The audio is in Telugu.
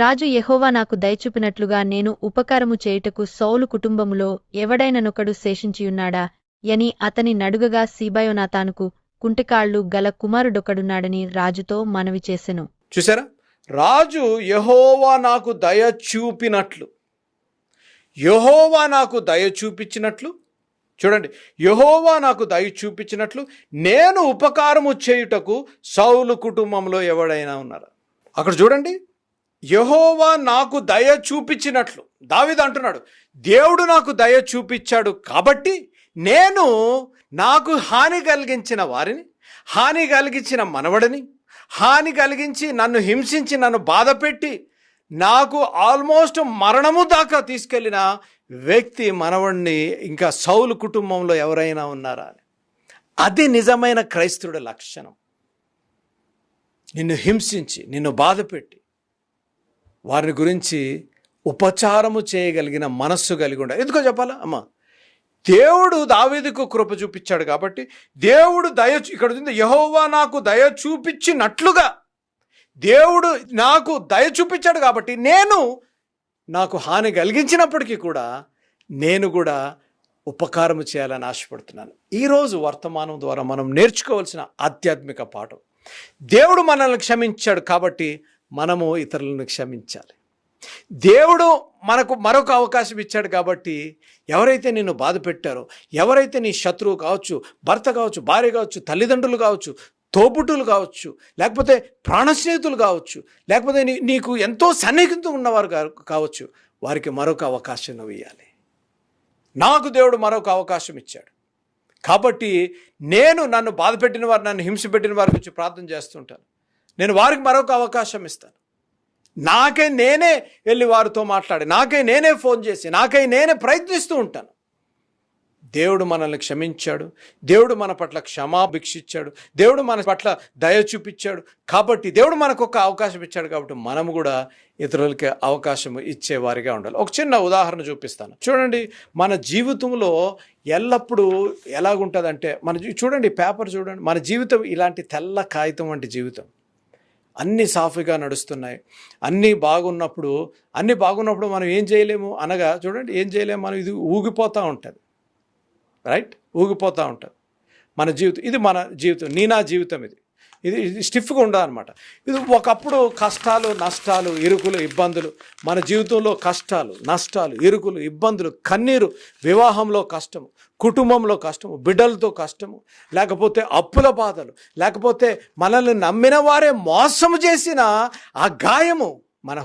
రాజు యెహోవా నాకు దయచూపినట్లుగా నేను ఉపకారము చేయుటకు సౌలు కుటుంబములో ఎవడైననొకడు శేషించియున్నాడా యని అతని నడుగగా సీబాయోనాతానుకు కుంటికాళ్లు గల కుమారుడొకడున్నాడని రాజుతో మనవి చేసెను. చూసారా, రాజు యెహోవా నాకు దయ చూపినట్లు, యెహోవా నాకు దయ చూపించినట్లు, చూడండి, యెహోవా నాకు దయ చూపించినట్లు నేను ఉపకారము చేయుటకు సౌలు కుటుంబంలో ఎవడైనా ఉన్నారా. అక్కడ చూడండి, యెహోవా నాకు దయ చూపించినట్లు దావీదు అంటున్నాడు. దేవుడు నాకు దయ చూపించాడు కాబట్టి నేను నాకు హాని కలిగించిన వారిని, హాని కలిగించిన మనవడిని, హాని కలిగించి నన్ను హింసించి నన్ను బాధపెట్టి నాకు ఆల్మోస్ట్ మరణము దాకా తీసుకెళ్ళిన వ్యక్తి మనవడిని ఇంకా సౌలు కుటుంబంలో ఎవరైనా ఉన్నారా అని. అది నిజమైన క్రైస్తవుడి లక్షణం. నిన్ను హింసించి నిన్ను బాధపెట్టి వారిని గురించి ఉపచారము చేయగలిగిన మనస్సు కలిగి ఉండాలి. ఎందుకో చెప్పాలా అమ్మా, దేవుడు దావీదుకు కృప చూపించాడు కాబట్టి దేవుడు ఇక్కడ ఉంది, యెహోవా నాకు దయ చూపించినట్లుగా దేవుడు నాకు దయ చూపించాడు కాబట్టి నాకు హాని కలిగించినప్పటికీ కూడా నేను కూడా ఉపకారం చేయాలని ఆశపడుతున్నాను. ఈరోజు వర్తమానం ద్వారా మనం నేర్చుకోవాల్సిన ఆధ్యాత్మిక పాఠం, దేవుడు మనల్ని క్షమించాడు కాబట్టి మనము ఇతరులను క్షమించాలి. దేవుడు మనకు మరొక అవకాశం ఇచ్చాడు కాబట్టి ఎవరైతే నిన్ను బాధ పెట్టారో, ఎవరైతే నీ శత్రువు కావచ్చు, భర్త కావచ్చు, భార్య కావచ్చు, తల్లిదండ్రులు కావచ్చు, తోబుట్టులు కావచ్చు, లేకపోతే ప్రాణ స్నేహితులు కావచ్చు, లేకపోతే నీకు ఎంతో సన్నిహితం ఉన్నవారు కావచ్చు, వారికి మరొక అవకాశం ఇవ్వాలి. నాకు దేవుడు మరొక అవకాశం ఇచ్చాడు కాబట్టి నన్ను బాధ పెట్టిన వారు, నన్ను హింస పెట్టిన వారి గురించి ప్రార్థన చేస్తుంటాను. నేను వారికి మరొక అవకాశం ఇస్తాను. నాకై నేనే వెళ్ళి వారితో మాట్లాడి, నాకై నేనే ఫోన్ చేసి, నాకై నేనే ప్రయత్నిస్తూ ఉంటాను. దేవుడు మనల్ని క్షమించాడు, దేవుడు మన పట్ల క్షమాభిక్షించాడు, దేవుడు మన పట్ల దయ చూపించాడు కాబట్టి దేవుడు మనకు ఒక అవకాశం ఇచ్చాడు కాబట్టి మనము కూడా ఇతరులకి అవకాశం ఇచ్చేవారిగా ఉండాలి. ఒక చిన్న ఉదాహరణ చూపిస్తాను. చూడండి, మన జీవితంలో ఎల్లప్పుడూ ఎలాగుంటుందంటే, చూడండి, పేపర్ చూడండి, మన జీవితం ఇలాంటి తెల్ల కాగితం వంటి జీవితం. అన్నీ సాఫీగా నడుస్తున్నాయి, అన్నీ బాగున్నప్పుడు మనం ఏం చేయలేము అనగా, చూడండి, ఏం చేయలేము, మనం ఇది ఊగిపోతూ ఉంటుంది, రైట్, ఊగిపోతూ ఉంటుంది మన జీవితం. ఇది మన జీవితం, నా జీవితం ఇది స్టిఫ్గా ఉండదన్నమాట. ఇది ఒకప్పుడు కష్టాలు, నష్టాలు, ఇరుకులు, ఇబ్బందులు, మన జీవితంలో కష్టాలు, నష్టాలు, ఇరుకులు, ఇబ్బందులు, కన్నీరు, వివాహంలో కష్టము, కుటుంబంలో కష్టము, బిడ్డలతో కష్టము, లేకపోతే అప్పుల బాధలు, లేకపోతే మనల్ని నమ్మిన వారే మోసము చేసిన ఆ గాయము మన